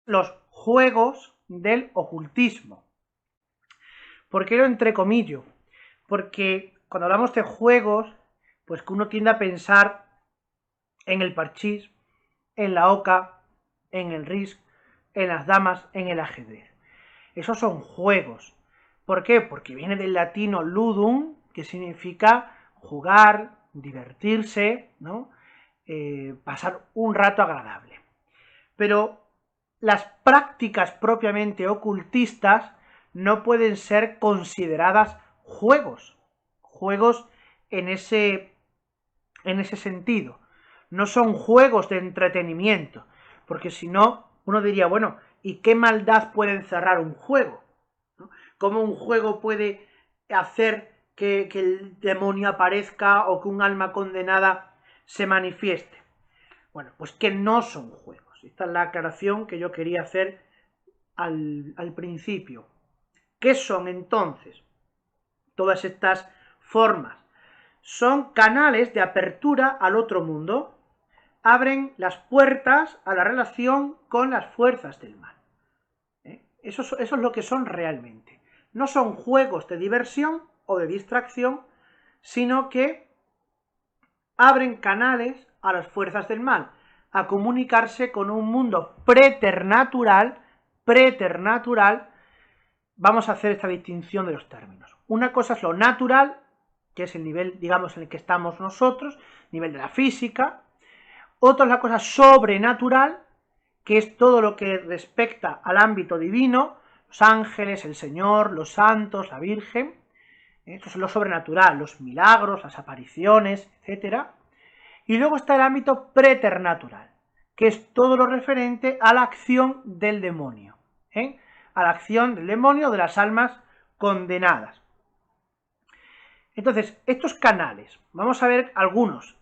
los juegos del ocultismo. ¿Por qué lo entrecomillo? Porque cuando hablamos de juegos, pues que uno tiende a pensar en el parchís, en la oca, en el risk, en las damas, en el ajedrez. Esos son juegos. ¿Por qué? Porque viene del latino ludum, que significa jugar, divertirse, ¿no? Pasar un rato agradable. Pero las prácticas propiamente ocultistas no pueden ser consideradas juegos en ese sentido. No son juegos de entretenimiento, porque si no, uno diría, bueno, ¿y qué maldad puede encerrar un juego? ¿No? ¿Cómo un juego puede hacer que el demonio aparezca o que un alma condenada se manifieste? Bueno, pues que no son juegos. Esta es la aclaración que yo quería hacer al principio. ¿Qué son entonces todas estas formas? Son canales de apertura al otro mundo. Abren las puertas a la relación con las fuerzas del mal. Eso es lo que son realmente. No son juegos de diversión o de distracción, sino que abren canales a las fuerzas del mal, a comunicarse con un mundo preternatural. Vamos a hacer esta distinción de los términos. Una cosa es lo natural, que es el nivel, digamos, en el que estamos nosotros, nivel de la física. Otra es la cosa sobrenatural, que es todo lo que respecta al ámbito divino, los ángeles, el Señor, los santos, la Virgen. Esto es lo sobrenatural, los milagros, las apariciones, etc. Y luego está el ámbito preternatural, que es todo lo referente a la acción del demonio, a la acción del demonio, de las almas condenadas. Entonces, estos canales, vamos a ver algunos,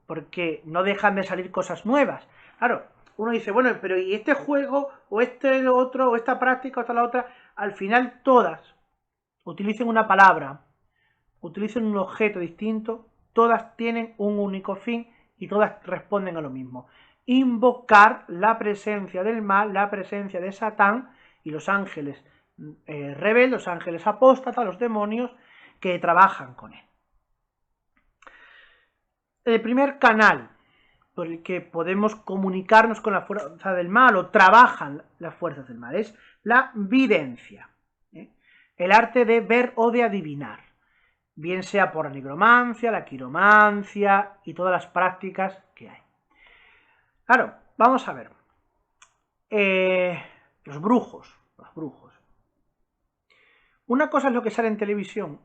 porque no dejan de salir cosas nuevas. Claro, uno dice, bueno, pero ¿y este juego, o este otro, o esta práctica, o esta la otra? Al final todas utilicen una palabra, utilicen un objeto distinto, todas tienen un único fin y todas responden a lo mismo. Invocar la presencia del mal, la presencia de Satán y los ángeles rebeldes, los ángeles apóstatas, los demonios que trabajan con él. El primer canal por el que podemos comunicarnos con la fuerza del mal o trabajan las fuerzas del mal es la videncia, el arte de ver o de adivinar, bien sea por la nigromancia, la quiromancia y todas las prácticas que hay. Claro, vamos a ver. Los brujos. Una cosa es lo que sale en televisión,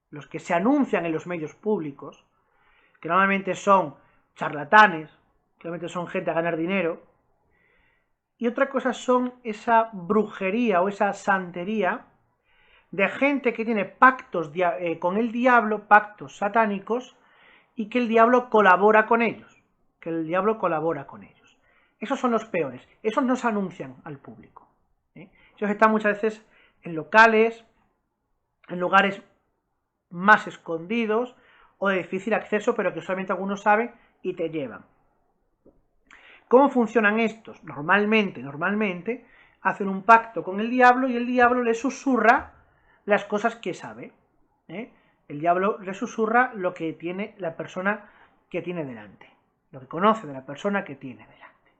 los que se anuncian en los medios públicos, que normalmente son charlatanes, que normalmente son gente a ganar dinero, y otra cosa son esa brujería o esa santería de gente que tiene pactos con el diablo, pactos satánicos, y que el diablo colabora con ellos, Esos son los peores, esos no se anuncian al público. Ellos están muchas veces en locales, en lugares más escondidos o de difícil acceso, pero que solamente algunos saben y te llevan. ¿Cómo funcionan estos? Normalmente hacen un pacto con el diablo y el diablo le susurra las cosas que sabe. El diablo le susurra lo que tiene la persona que tiene delante, lo que conoce de la persona que tiene delante.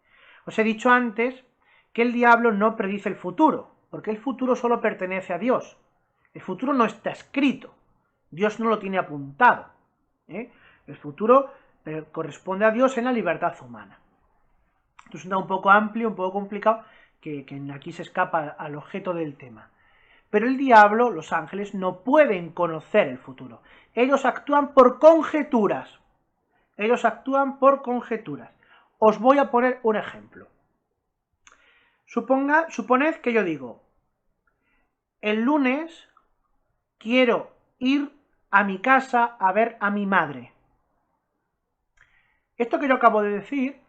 Os he dicho antes que el diablo no predice el futuro, porque el futuro solo pertenece a Dios. El futuro no está escrito, Dios no lo tiene apuntado. El futuro corresponde a Dios en la libertad humana. Esto es un poco amplio, un poco complicado, que aquí se escapa al objeto del tema. Pero el diablo, los ángeles, no pueden conocer el futuro. Ellos actúan por conjeturas. Os voy a poner un ejemplo. Suponed que yo digo, el lunes quiero ir a mi casa a ver a mi madre. Esto que yo acabo de decir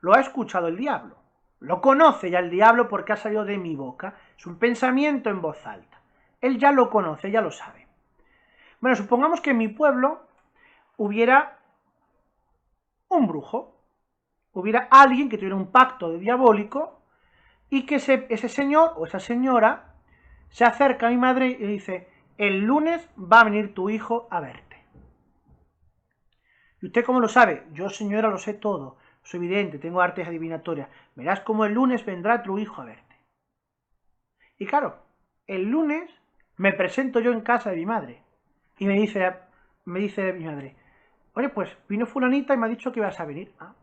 lo ha escuchado el diablo. Lo conoce ya el diablo porque ha salido de mi boca. Es un pensamiento en voz alta. Él ya lo conoce, ya lo sabe. Bueno, supongamos que en mi pueblo hubiera un brujo. Hubiera alguien que tuviera un pacto diabólico y que ese señor o esa señora se acerca a mi madre y le dice, el lunes va a venir tu hijo a verte. ¿Y usted cómo lo sabe? Yo, señora, lo sé todo. Soy vidente, tengo artes adivinatorias. Verás cómo el lunes vendrá tu hijo a verte. Y claro, el lunes me presento yo en casa de mi madre. Y me dice mi madre, oye, pues vino fulanita y me ha dicho que ibas a venir. Ah,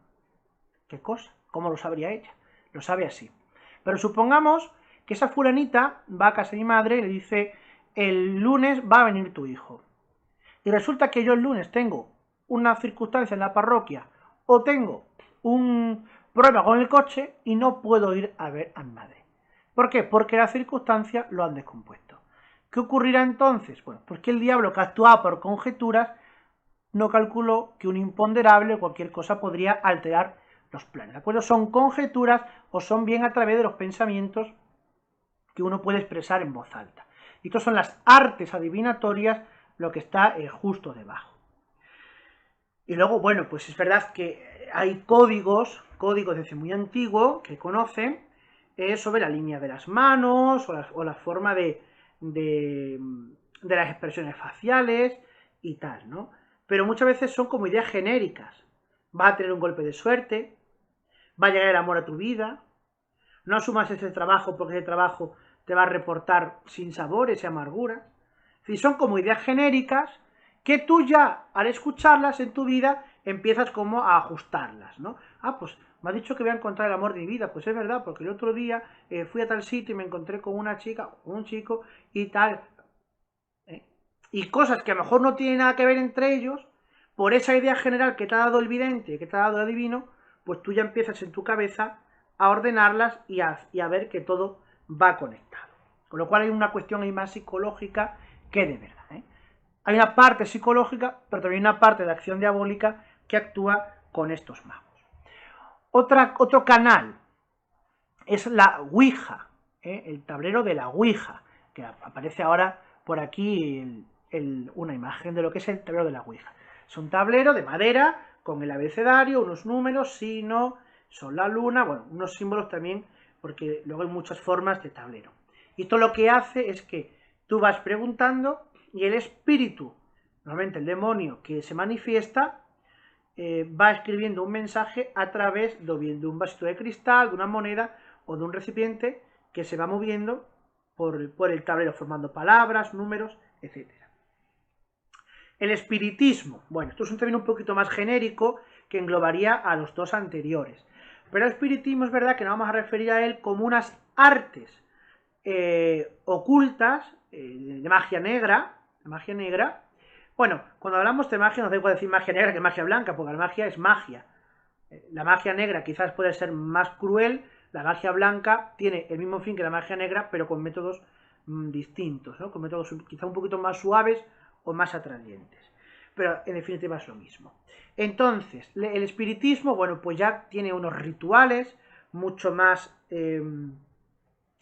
¿qué cosa? ¿Cómo lo sabría ella? Lo sabe así. Pero supongamos que esa fulanita va a casa de mi madre y le dice, el lunes va a venir tu hijo. Y resulta que yo el lunes tengo una circunstancia en la parroquia o tengo un problema con el coche y no puedo ir a ver a mi madre. ¿Por qué? Porque las circunstancias lo han descompuesto. ¿Qué ocurrirá entonces? Bueno, pues que el diablo, que actuaba por conjeturas, no calculó que un imponderable o cualquier cosa podría alterar los planes. ¿De acuerdo? Son conjeturas o son bien a través de los pensamientos que uno puede expresar en voz alta. Y estas son las artes adivinatorias, lo que está justo debajo. Y luego, bueno, pues es verdad que hay códigos desde muy antiguo que conocen sobre la línea de las manos o la forma de las expresiones faciales y tal, ¿no? Pero muchas veces son como ideas genéricas. Vas a tener un golpe de suerte, va a llegar el amor a tu vida, no asumas ese trabajo porque ese trabajo te va a reportar sinsabores y amarguras. Es decir, son como ideas genéricas que tú ya, al escucharlas en tu vida, empiezas como a ajustarlas, ¿no? Ah, pues me ha dicho que voy a encontrar el amor de mi vida. Pues es verdad, porque el otro día fui a tal sitio y me encontré con una chica, con un chico y tal. Y cosas que a lo mejor no tienen nada que ver entre ellos, por esa idea general que te ha dado el vidente, que te ha dado el adivino, pues tú ya empiezas en tu cabeza a ordenarlas y a ver que todo va conectado. Con lo cual hay una cuestión ahí más psicológica que de verdad. Hay una parte psicológica, pero también una parte de acción diabólica que actúa con estos magos. Otro canal es la Ouija, el tablero de la Ouija, que aparece ahora por aquí una imagen de lo que es el tablero de la Ouija. Es un tablero de madera con el abecedario, unos números, si, no, sol, la luna, bueno, unos símbolos también, porque luego hay muchas formas de tablero. Y esto lo que hace es que tú vas preguntando y el espíritu, normalmente el demonio que se manifiesta, va escribiendo un mensaje a través de un vasito de cristal, de una moneda o de un recipiente que se va moviendo por el tablero, formando palabras, números, etc. El espiritismo, bueno, esto es un término un poquito más genérico que englobaría a los dos anteriores. Pero el espiritismo es verdad que nos vamos a referir a él como unas artes ocultas de magia negra, Bueno, cuando hablamos de magia no se puede decir magia negra que magia blanca, porque la magia es magia. La magia negra quizás puede ser más cruel, la magia blanca tiene el mismo fin que la magia negra, pero con métodos distintos, ¿no? Con métodos quizá un poquito más suaves o más atrayentes. Pero en definitiva es lo mismo. Entonces, el espiritismo, bueno, pues ya tiene unos rituales mucho más,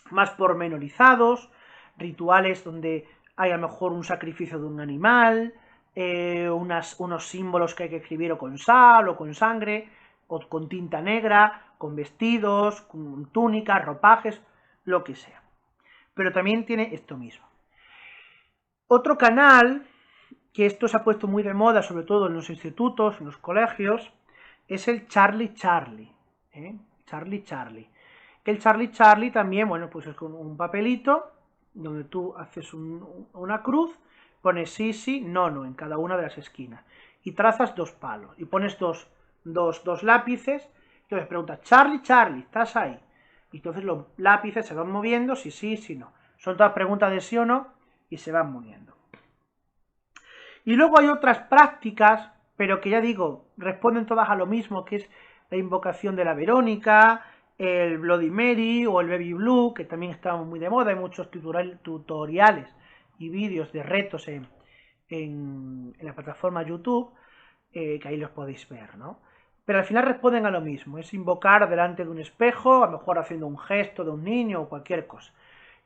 más pormenorizados, rituales donde hay a lo mejor un sacrificio de un animal, unos símbolos que hay que escribir o con sal o con sangre, o con tinta negra, con vestidos, con túnicas, ropajes, lo que sea. Pero también tiene esto mismo. Otro canal, que esto se ha puesto muy de moda, sobre todo en los institutos, en los colegios, es el Charlie Charlie. Charlie Charlie. Que el Charlie Charlie también, bueno, pues es con un papelito donde tú haces una cruz, pones sí, sí, no, no, en cada una de las esquinas. Y trazas dos palos. Y pones dos lápices. Entonces preguntas, Charlie, Charlie, ¿estás ahí? Y entonces los lápices se van moviendo, si sí, si no. Son todas preguntas de sí o no y se van moviendo. Y luego hay otras prácticas, pero que ya digo, responden todas a lo mismo, que es la invocación de la Verónica, el Bloody Mary o el Baby Blue, que también está muy de moda, hay muchos tutoriales y vídeos de retos en la plataforma YouTube, que ahí los podéis ver, ¿no? Pero al final responden a lo mismo, es invocar delante de un espejo, a lo mejor haciendo un gesto de un niño o cualquier cosa.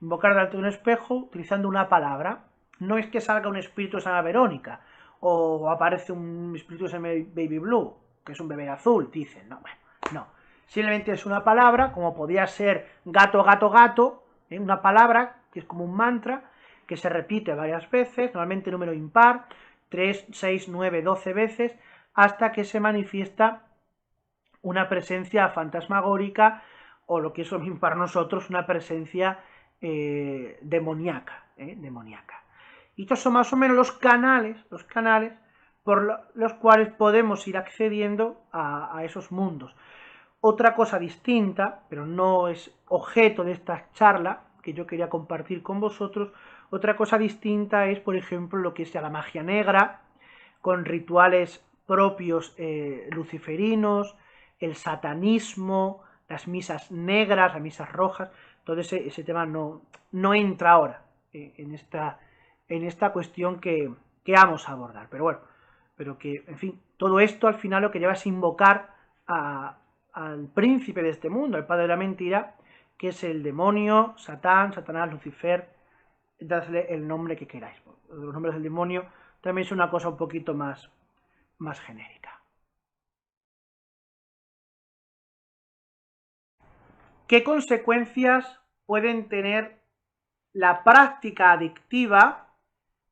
Invocar delante de un espejo utilizando una palabra. No es que salga un espíritu de Santa Verónica o aparece un espíritu de Baby Blue, que es un bebé azul, dicen, no, bueno, no. Simplemente es una palabra, como podría ser gato, gato, gato, una palabra que es como un mantra, que se repite varias veces, normalmente número impar, 3, 6, 9, 12 veces, hasta que se manifiesta una presencia fantasmagórica, o lo que es lo mismo para nosotros, una presencia demoníaca, demoníaca. Y estos son más o menos los canales por los cuales podemos ir accediendo a esos mundos. Otra cosa distinta, pero no es objeto de esta charla que yo quería compartir con vosotros, otra cosa distinta es, por ejemplo, lo que es ya la magia negra, con rituales propios luciferinos, el satanismo, las misas negras, las misas rojas, todo ese tema no entra ahora en esta cuestión que vamos a abordar. Pero bueno, pero que, en fin, todo esto al final lo que lleva es invocar al príncipe de este mundo, al padre de la mentira, que es el demonio, Satán, Satanás, Lucifer, dadle el nombre que queráis. Los nombres del demonio también es una cosa un poquito más genérica. ¿Qué consecuencias pueden tener la práctica adictiva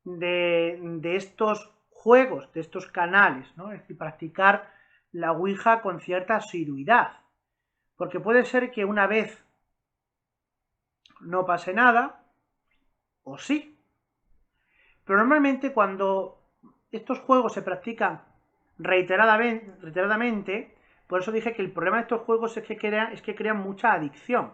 de estos juegos, de estos canales, ¿no? Es decir, practicar la Ouija con cierta asiduidad? Porque puede ser que una vez no pase nada, o sí. Pero normalmente cuando estos juegos se practican reiteradamente, por eso dije que el problema de estos juegos es que crean mucha adicción.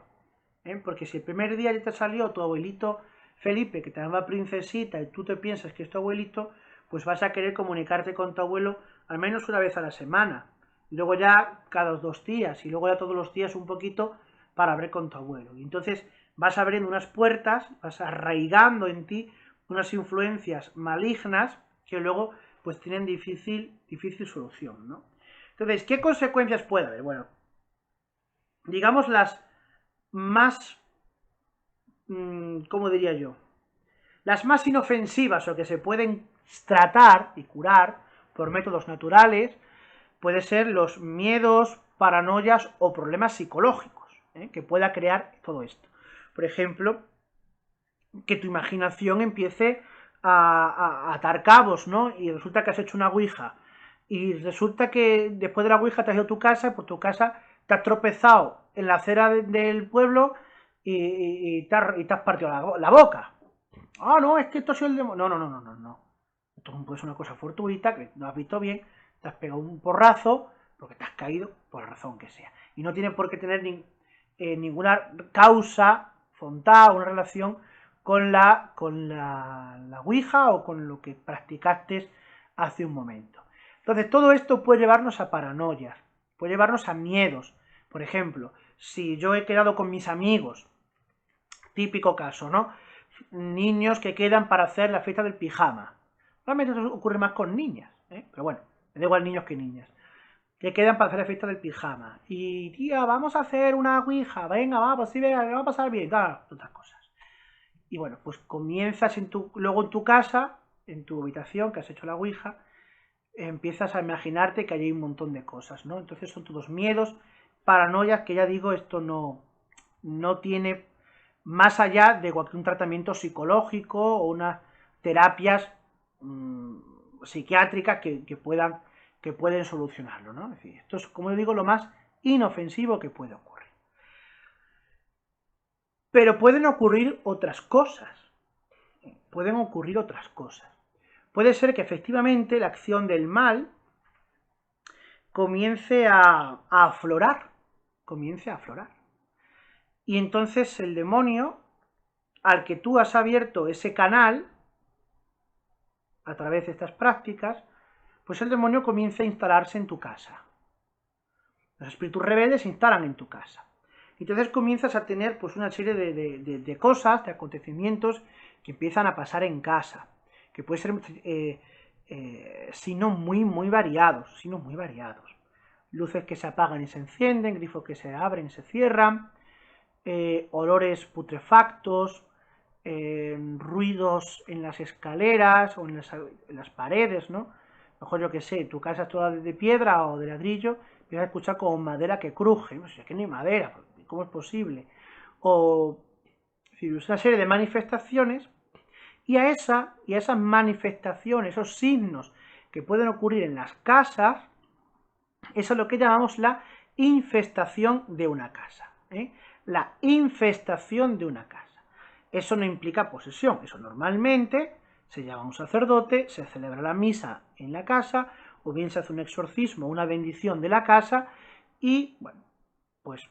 Porque si el primer día ya te salió tu abuelito Felipe, que te llama princesita, y tú te piensas que es tu abuelito, pues vas a querer comunicarte con tu abuelo al menos una vez a la semana. Y luego ya cada 2 días, y luego ya todos los días un poquito para hablar con tu abuelo. Y entonces vas abriendo unas puertas, vas arraigando en ti unas influencias malignas que luego pues tienen difícil solución, ¿no? Entonces, ¿qué consecuencias puede haber? Bueno, digamos las más, ¿cómo diría yo? Las más inofensivas o que se pueden tratar y curar por métodos naturales puede ser los miedos, paranoias o problemas psicológicos que pueda crear todo esto. Por ejemplo, que tu imaginación empiece a atar cabos, ¿no? Y resulta que has hecho una ouija y resulta que después de la ouija te has ido a tu casa y por tu casa te has tropezado en la acera del pueblo y te has partido la boca. Ah, no, es que esto ha sido el demonio. No. Esto puede ser una cosa fortuita, que no has visto bien, te has pegado un porrazo porque te has caído por la razón que sea. Y no tiene por qué tener ninguna causa frontal, una relación con la Ouija o con lo que practicaste hace un momento. Entonces, todo esto puede llevarnos a paranoias, puede llevarnos a miedos. Por ejemplo, si yo he quedado con mis amigos, típico caso, ¿no? Niños que quedan para hacer la fiesta del pijama. Realmente eso ocurre más con niñas, pero bueno, me da igual niños que niñas. Que quedan para hacer la fiesta del pijama. Y, tía, vamos a hacer una ouija, venga, vamos, sí, venga, que va a pasar bien, claro, otras cosas. Y bueno, pues comienzas luego en tu casa, en tu habitación, que has hecho la ouija, empiezas a imaginarte que hay un montón de cosas, ¿no? Entonces son todos miedos, paranoias, que ya digo, esto no tiene más allá de cualquier tratamiento psicológico o unas terapias psiquiátricas que pueden solucionarlo, ¿no? Es decir, esto es, como digo, lo más inofensivo que puede ocurrir. Pero pueden ocurrir otras cosas. Puede ser que efectivamente la acción del mal comience a aflorar. Y entonces el demonio, al que tú has abierto ese canal, a través de estas prácticas, pues el demonio comienza a instalarse en tu casa. Los espíritus rebeldes se instalan en tu casa. Entonces comienzas a tener pues una serie de cosas, de acontecimientos que empiezan a pasar en casa, que puede ser signos muy variados, luces que se apagan y se encienden, grifos que se abren y se cierran, olores putrefactos, ruidos en las escaleras o en las paredes, ¿no? lo mejor yo que sé, tu casa es toda de piedra o de ladrillo, empiezas a escuchar como madera que cruje, no sé, es que no hay madera, ¿cómo es posible? O, es decir, una serie de manifestaciones, y a esas manifestaciones, esos signos que pueden ocurrir en las casas, eso es lo que llamamos la infestación de una casa, ¿eh? La infestación de una casa. Eso no implica posesión, eso normalmente se llama a un sacerdote, se celebra la misa en la casa, o bien se hace un exorcismo, una bendición de la casa, y bueno, pues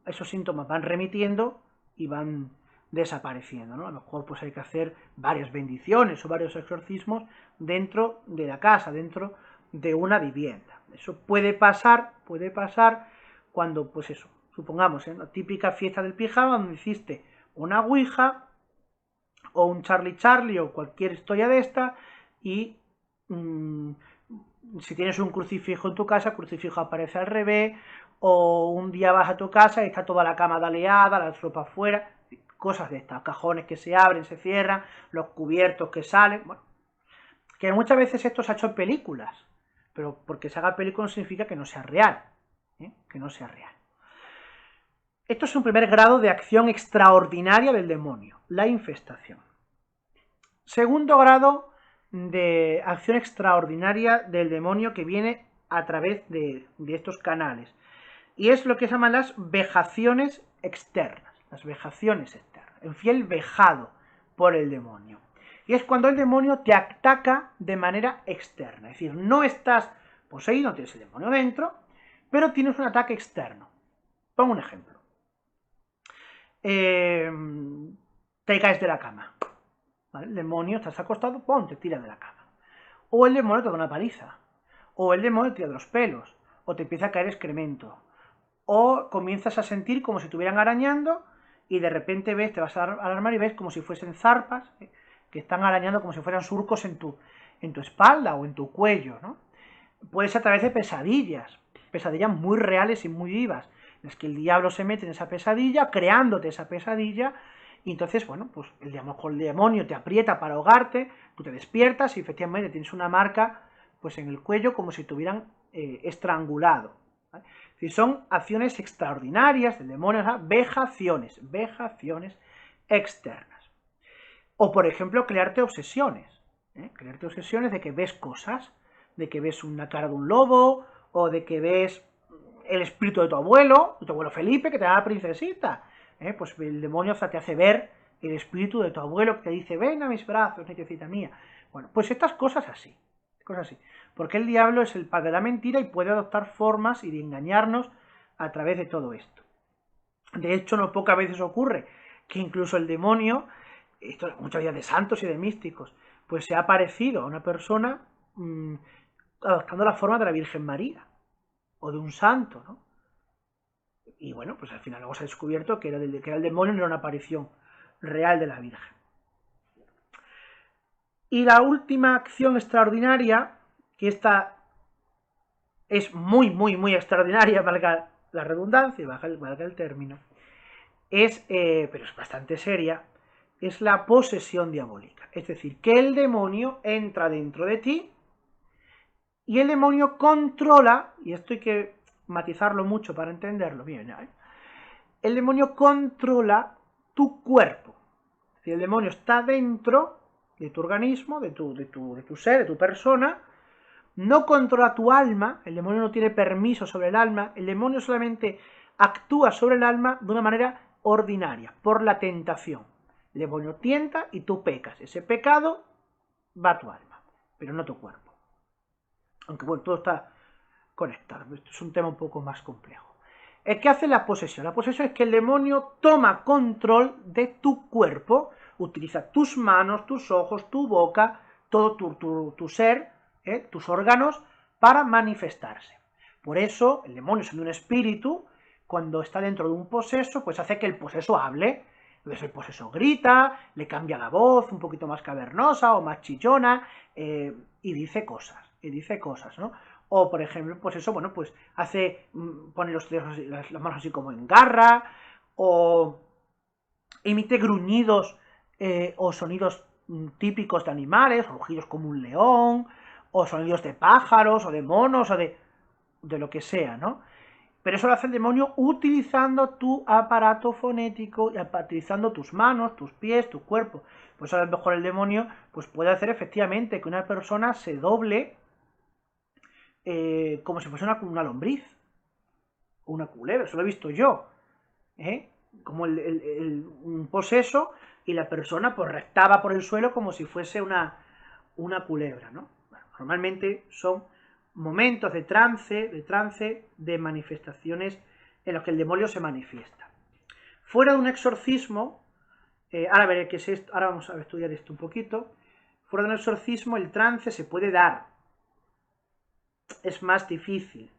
esos síntomas van remitiendo y van desapareciendo, ¿no? A lo mejor pues hay que hacer varias bendiciones o varios exorcismos dentro de la casa, dentro de una vivienda. Eso puede pasar cuando, pues eso, supongamos, en la típica fiesta del pijama donde hiciste una ouija o un Charlie Charlie o cualquier historia de esta y si tienes un crucifijo en tu casa, el crucifijo aparece al revés, o un día vas a tu casa y está toda la cama daleada, la ropa afuera, cosas de estas, cajones que se abren, se cierran, los cubiertos que salen, bueno, que muchas veces esto se ha hecho en películas, pero porque se haga película no significa que no sea real, que no sea real. Esto es un primer grado de acción extraordinaria del demonio, la infestación. Segundo grado de acción extraordinaria del demonio que viene a través de estos canales, y es lo que se llaman las vejaciones externas, el fiel vejado por el demonio. Y es cuando el demonio te ataca de manera externa, es decir, no estás poseído, no tienes el demonio dentro, pero tienes un ataque externo. Pongo un ejemplo. Te caes de la cama, ¿vale? El demonio, estás acostado, ¡pum!, te tira de la cama. O el demonio te da una paliza, o el demonio te tira de los pelos, o te empieza a caer excremento, o comienzas a sentir como si estuvieran arañando y de repente ves, te vas a alarmar y ves como si fuesen zarpas que están arañando como si fueran surcos en tu espalda o en tu cuello, ¿no? Puede ser a través de pesadillas muy reales y muy vivas, en las que el diablo se mete en esa pesadilla, creándote esa pesadilla, y entonces, bueno, pues el demonio te aprieta para ahogarte, tú te despiertas y efectivamente tienes una marca pues en el cuello como si te hubieran estrangulado, ¿vale? Es decir, son acciones extraordinarias del demonio, vejaciones externas. O, por ejemplo, crearte obsesiones de que ves cosas, de que ves una cara de un lobo, o de que ves el espíritu de tu abuelo Felipe, que te da la princesita. Pues el demonio te hace ver el espíritu de tu abuelo que te dice, ven a mis brazos, nietecita mía. Bueno, pues estas cosas así. Porque el diablo es el padre de la mentira y puede adoptar formas y de engañarnos a través de todo esto. De hecho, no pocas veces ocurre que incluso el demonio, esto muchas veces de santos y de místicos, pues se ha parecido a una persona adoptando la forma de la Virgen María o de un santo, ¿no? Y bueno, pues al final luego se ha descubierto que era el demonio, no era una aparición real de la Virgen. Y la última acción extraordinaria, que esta es muy extraordinaria, valga la redundancia, valga el término, pero es bastante seria, es la posesión diabólica. Es decir, que el demonio entra dentro de ti y el demonio controla, y esto hay que matizarlo mucho para entenderlo bien, ¿eh? El demonio controla tu cuerpo. Es decir, el demonio está dentro de tu organismo, de tu ser, de tu persona, no controla tu alma, el demonio no tiene permiso sobre el alma, el demonio solamente actúa sobre el alma de una manera ordinaria, por la tentación. El demonio tienta y tú pecas. Ese pecado va a tu alma, pero no a tu cuerpo. Aunque bueno, todo está conectado. Esto es un tema un poco más complejo. ¿Qué hace la posesión? La posesión es que el demonio toma control de tu cuerpo, utiliza tus manos, tus ojos, tu boca, todo tu ser, tus órganos, para manifestarse. Por eso, el demonio, siendo un espíritu, cuando está dentro de un poseso, pues hace que el poseso hable. Entonces el poseso grita, le cambia la voz, un poquito más cavernosa o más chillona, y dice cosas, ¿no? O, por ejemplo, pues eso, bueno, pues pone los dedos, las manos así como en garra, o emite gruñidos o sonidos típicos de animales, rugidos como un león, o sonidos de pájaros, o de monos, o de lo que sea, ¿no? Pero eso lo hace el demonio utilizando tu aparato fonético y utilizando tus manos, tus pies, tu cuerpo. Pues a lo mejor el demonio pues puede hacer efectivamente que una persona se doble como si fuese una lombriz o una culebra. Eso lo he visto yo. Como un poseso y la persona pues rectaba por el suelo como si fuese una culebra, ¿no? Bueno, normalmente son momentos de trance, de manifestaciones en los que el demonio se manifiesta. Fuera de un exorcismo, ahora veré qué es esto, ahora vamos a estudiar esto un poquito. Fuera de un exorcismo el trance se puede dar, es más difícil.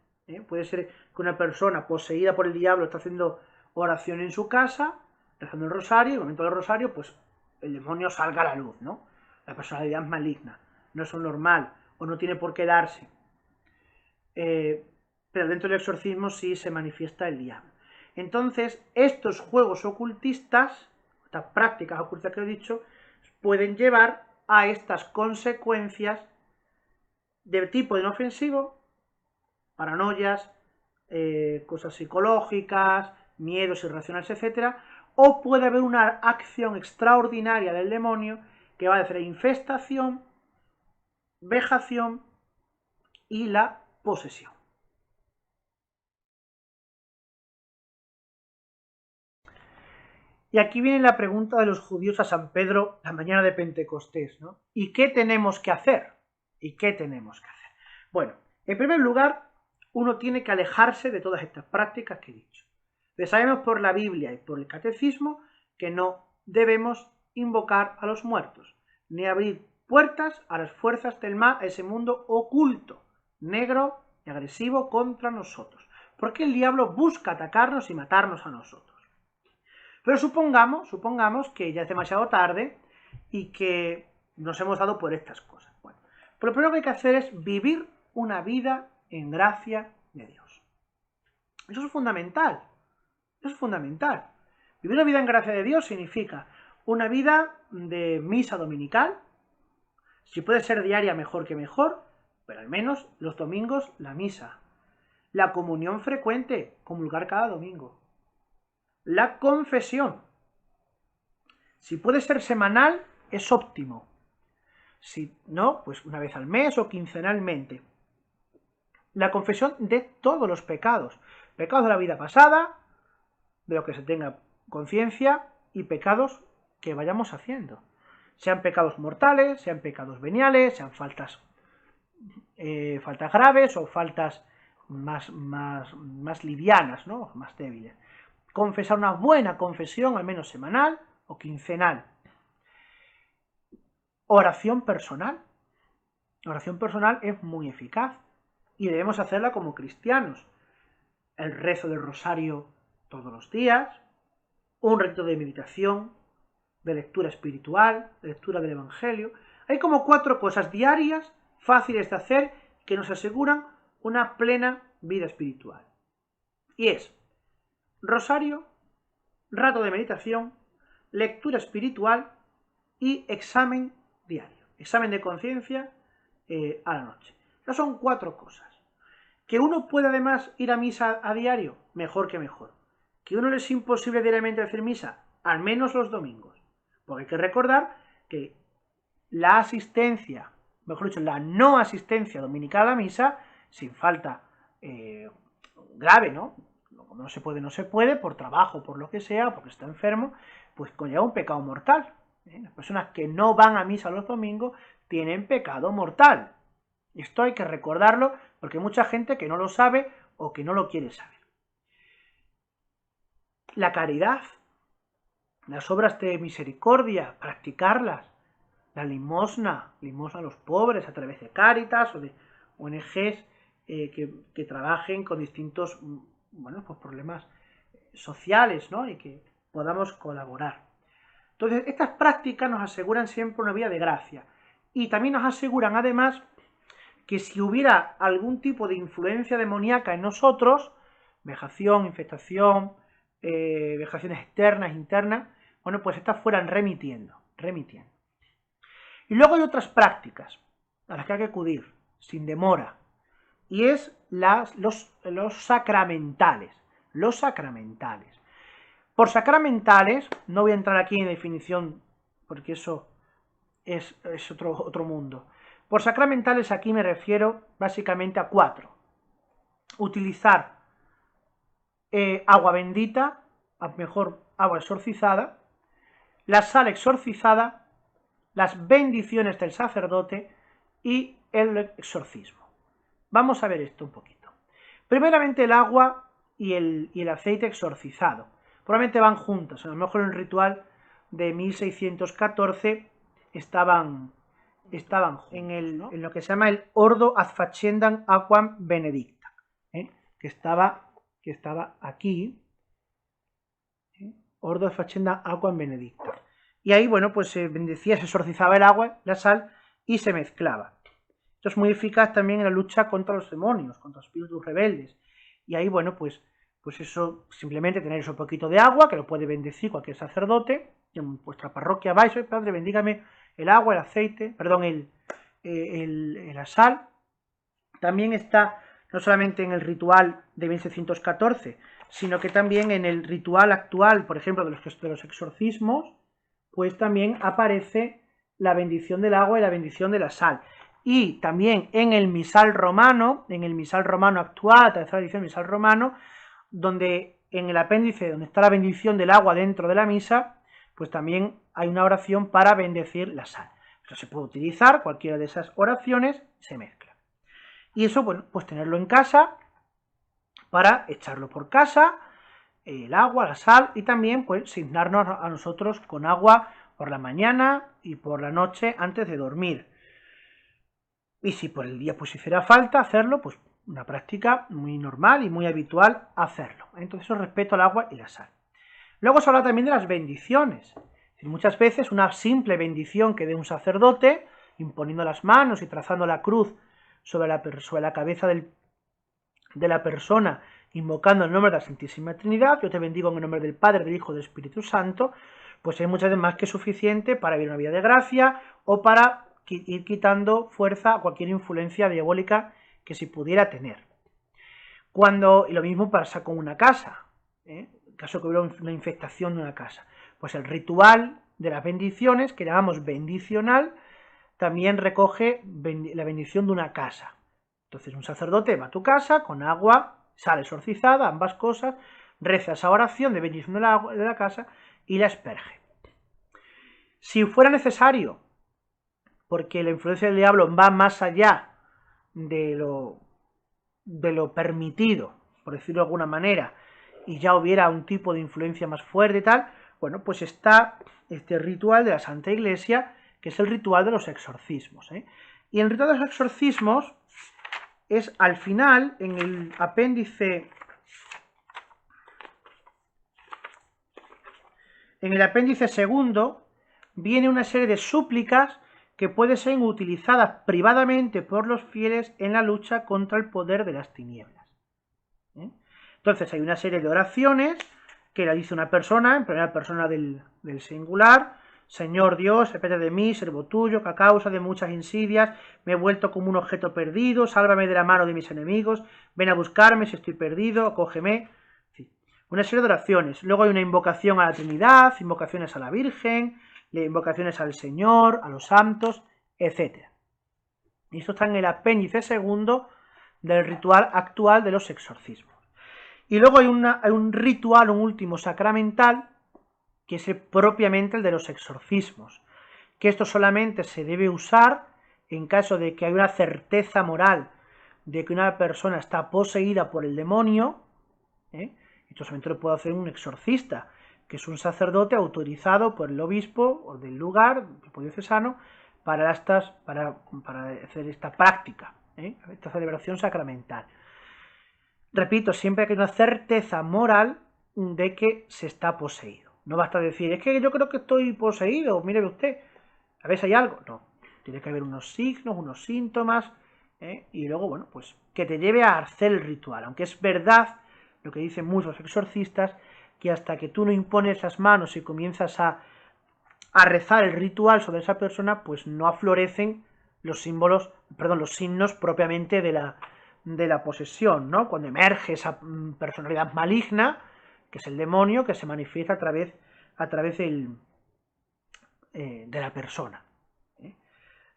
Puede ser que una persona poseída por el diablo está haciendo oración en su casa, rezando el rosario, y en el momento del rosario, pues el demonio salga a la luz, ¿no? La personalidad es maligna, no es un normal, o no tiene por qué darse. Pero dentro del exorcismo sí se manifiesta el diablo. Entonces, estos juegos ocultistas, estas prácticas ocultas que he dicho, pueden llevar a estas consecuencias de tipo inofensivo, paranoias, cosas psicológicas, miedos irracionales, etc. O puede haber una acción extraordinaria del demonio que va a hacer infestación, vejación y la posesión. Y aquí viene la pregunta de los judíos a San Pedro la mañana de Pentecostés, ¿no? ¿Y qué tenemos que hacer? ¿Y qué tenemos que hacer? Bueno, en primer lugar, uno tiene que alejarse de todas estas prácticas que he dicho. Le sabemos por la Biblia y por el catecismo que no debemos invocar a los muertos, ni abrir puertas a las fuerzas del mal, a ese mundo oculto, negro y agresivo contra nosotros, porque el diablo busca atacarnos y matarnos a nosotros. Pero supongamos que ya es demasiado tarde y que nos hemos dado por estas cosas. Bueno, pues lo primero que hay que hacer es vivir una vida en gracia de Dios. Eso es fundamental. Eso es fundamental. Vivir una vida en gracia de Dios significa una vida de misa dominical. Si puede ser diaria, mejor que mejor, pero al menos los domingos la misa. La comunión frecuente, comulgar cada domingo. La confesión. Si puede ser semanal, es óptimo. Si no, pues una vez al mes o quincenalmente. La confesión de todos los pecados. Pecados de la vida pasada, de lo que se tenga conciencia, y pecados que vayamos haciendo. Sean pecados mortales, sean pecados veniales, sean faltas graves o faltas más livianas, ¿no? Más débiles. Confesar una buena confesión, al menos semanal o quincenal. Oración personal. La oración personal es muy eficaz y debemos hacerla como cristianos. El rezo del rosario todos los días, un reto de meditación, de lectura espiritual, de lectura del Evangelio. Hay como 4 cosas diarias, fáciles de hacer, que nos aseguran una plena vida espiritual. Y es rosario, rato de meditación, lectura espiritual y examen diario. Examen de conciencia a la noche. Esas son 4 cosas. Que uno pueda además ir a misa a diario, mejor que mejor. Que uno le es imposible diariamente hacer misa, al menos los domingos. Porque hay que recordar que la asistencia, mejor dicho, la no asistencia dominical a la misa, sin falta grave, ¿no? Como no se puede, por trabajo, por lo que sea, porque está enfermo, pues conlleva un pecado mortal. Las personas que no van a misa los domingos tienen pecado mortal. Esto hay que recordarlo porque hay mucha gente que no lo sabe o que no lo quiere saber. La caridad, las obras de misericordia, practicarlas. La limosna a los pobres a través de Cáritas o de ONGs que trabajen con distintos pues problemas sociales, ¿no? Y que podamos colaborar. Entonces, estas prácticas nos aseguran siempre una vida de gracia y también nos aseguran además que si hubiera algún tipo de influencia demoníaca en nosotros, vejación, infestación, vejaciones externas, internas, bueno, pues estas fueran remitiendo. Y luego hay otras prácticas a las que hay que acudir. sin demora. Y es los sacramentales. Los sacramentales. Por sacramentales, no voy a entrar aquí en definición, porque eso es otro mundo. Por sacramentales aquí me refiero básicamente a 4. Utilizar agua bendita, a mejor agua exorcizada, la sal exorcizada, las bendiciones del sacerdote y el exorcismo. Vamos a ver esto un poquito. Primeramente el agua y el aceite exorcizado. Probablemente van juntos. A lo mejor en el ritual de 1614 estaban en lo que se llama el Ordo ad Facendam Aquam Benedicta, que estaba aquí, Ordo ad Facendam Aquam Benedicta. Y ahí, bueno, pues se bendecía, se exorcizaba el agua, la sal, y se mezclaba. Esto es muy eficaz también en la lucha contra los demonios, contra los espíritus rebeldes. Y ahí, bueno, pues eso, simplemente tener ese poquito de agua, que lo puede bendecir cualquier sacerdote. En vuestra parroquia vais, Padre, bendígame el agua, el aceite, perdón, la sal. También está, no solamente en el ritual de 1614, sino que también en el ritual actual, por ejemplo, de los exorcismos, pues también aparece la bendición del agua y la bendición de la sal. Y también en el misal romano actual, tercera edición del misal romano, donde en el apéndice, donde está la bendición del agua dentro de la misa, pues también hay una oración para bendecir la sal. Eso se puede utilizar, cualquiera de esas oraciones se mezcla. Y eso, bueno, pues tenerlo en casa para echarlo por casa, el agua, la sal, y también pues signarnos a nosotros con agua por la mañana y por la noche antes de dormir. Y si por el día pues hiciera falta hacerlo, pues una práctica muy normal y muy habitual hacerlo. Entonces eso respecto al agua y la sal. Luego se habla también de las bendiciones. Muchas veces una simple bendición que dé un sacerdote, imponiendo las manos y trazando la cruz sobre la cabeza de la persona, invocando el nombre de la Santísima Trinidad, yo te bendigo en el nombre del Padre, del Hijo y del Espíritu Santo, pues hay muchas veces más que suficiente para vivir una vida de gracia o para ir quitando fuerza a cualquier influencia diabólica que se pudiera tener. Y lo mismo pasa con una casa, en caso que hubiera una infectación de una casa. Pues el ritual de las bendiciones, que llamamos bendicional, también recoge la bendición de una casa. Entonces un sacerdote va a tu casa con agua, sal exorcizada, ambas cosas, reza esa oración de bendición de la casa y la asperge. Si fuera necesario, porque la influencia del diablo va más allá de lo permitido, por decirlo de alguna manera, y ya hubiera un tipo de influencia más fuerte y tal, bueno, pues está este ritual de la Santa Iglesia, que es el ritual de los exorcismos. Y el ritual de los exorcismos es al final, en el apéndice segundo, viene una serie de súplicas que pueden ser utilizadas privadamente por los fieles en la lucha contra el poder de las tinieblas. Entonces hay una serie de oraciones que la dice una persona, en primera persona del singular: Señor Dios, sepete de mí, siervo tuyo, que a causa de muchas insidias me he vuelto como un objeto perdido, sálvame de la mano de mis enemigos, ven a buscarme si estoy perdido, acógeme. Sí. Una serie de oraciones. Luego hay una invocación a la Trinidad, invocaciones a la Virgen, invocaciones al Señor, a los santos, etc. Y esto está en el apéndice segundo del ritual actual de los exorcismos. Y luego hay un ritual, un último sacramental, que es propiamente el de los exorcismos, que esto solamente se debe usar en caso de que haya una certeza moral de que una persona está poseída por el demonio. Esto solamente lo puede hacer un exorcista, que es un sacerdote autorizado por el obispo o del lugar, el obispo diocesano, para hacer esta práctica, esta celebración sacramental. Repito, siempre que hay una certeza moral de que se está poseído. No basta decir, es que yo creo que estoy poseído, mire usted, a ver si hay algo. No, tiene que haber unos signos, unos síntomas, y luego, bueno, pues que te lleve a hacer el ritual. Aunque es verdad lo que dicen muchos exorcistas, que hasta que tú no impones las manos y comienzas a rezar el ritual sobre esa persona, pues no aflorecen los símbolos, perdón, los signos propiamente de la posesión, ¿no? Cuando emerge esa personalidad maligna, que es el demonio, que se manifiesta a través de la persona.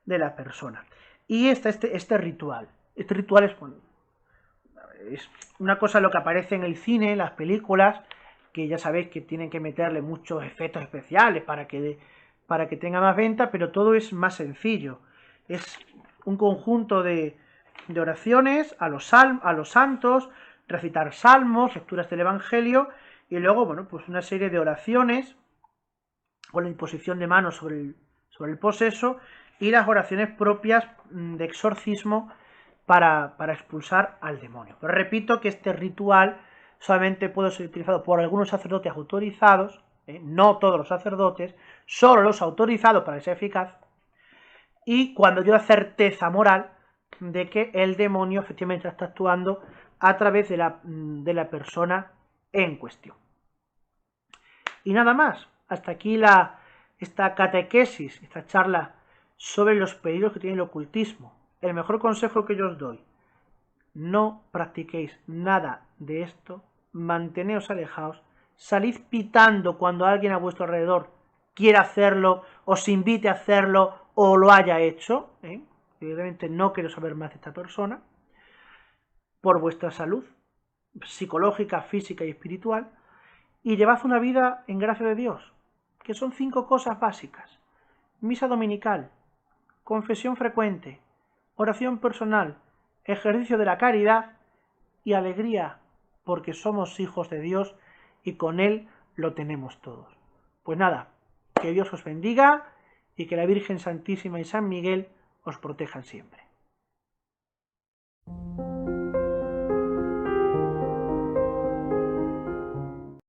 De la persona. Y este ritual. Este ritual es, bueno, es una cosa lo que aparece en el cine, en las películas, que ya sabéis que tienen que meterle muchos efectos especiales para que tenga más venta, pero todo es más sencillo. Es un conjunto de oraciones a los santos, recitar salmos, lecturas del Evangelio, y luego, bueno, pues una serie de oraciones con la imposición de manos sobre el poseso y las oraciones propias de exorcismo para expulsar al demonio. Pero repito que este ritual solamente puede ser utilizado por algunos sacerdotes autorizados, no todos los sacerdotes, solo los autorizados para que sea eficaz, y cuando yo la certeza moral de que el demonio efectivamente está actuando a través de la persona en cuestión. Y nada más, hasta aquí esta catequesis, esta charla sobre los peligros que tiene el ocultismo. El mejor consejo que yo os doy: no practiquéis nada de esto, manteneos alejados, salid pitando cuando alguien a vuestro alrededor quiera hacerlo, os invite a hacerlo o lo haya hecho. Evidentemente no quiero saber más de esta persona, por vuestra salud psicológica, física y espiritual, y llevad una vida en gracia de Dios, que son 5 cosas básicas: misa dominical, confesión frecuente, oración personal, ejercicio de la caridad y alegría, porque somos hijos de Dios y con Él lo tenemos todos. Pues nada, que Dios os bendiga y que la Virgen Santísima y San Miguel os protejan siempre.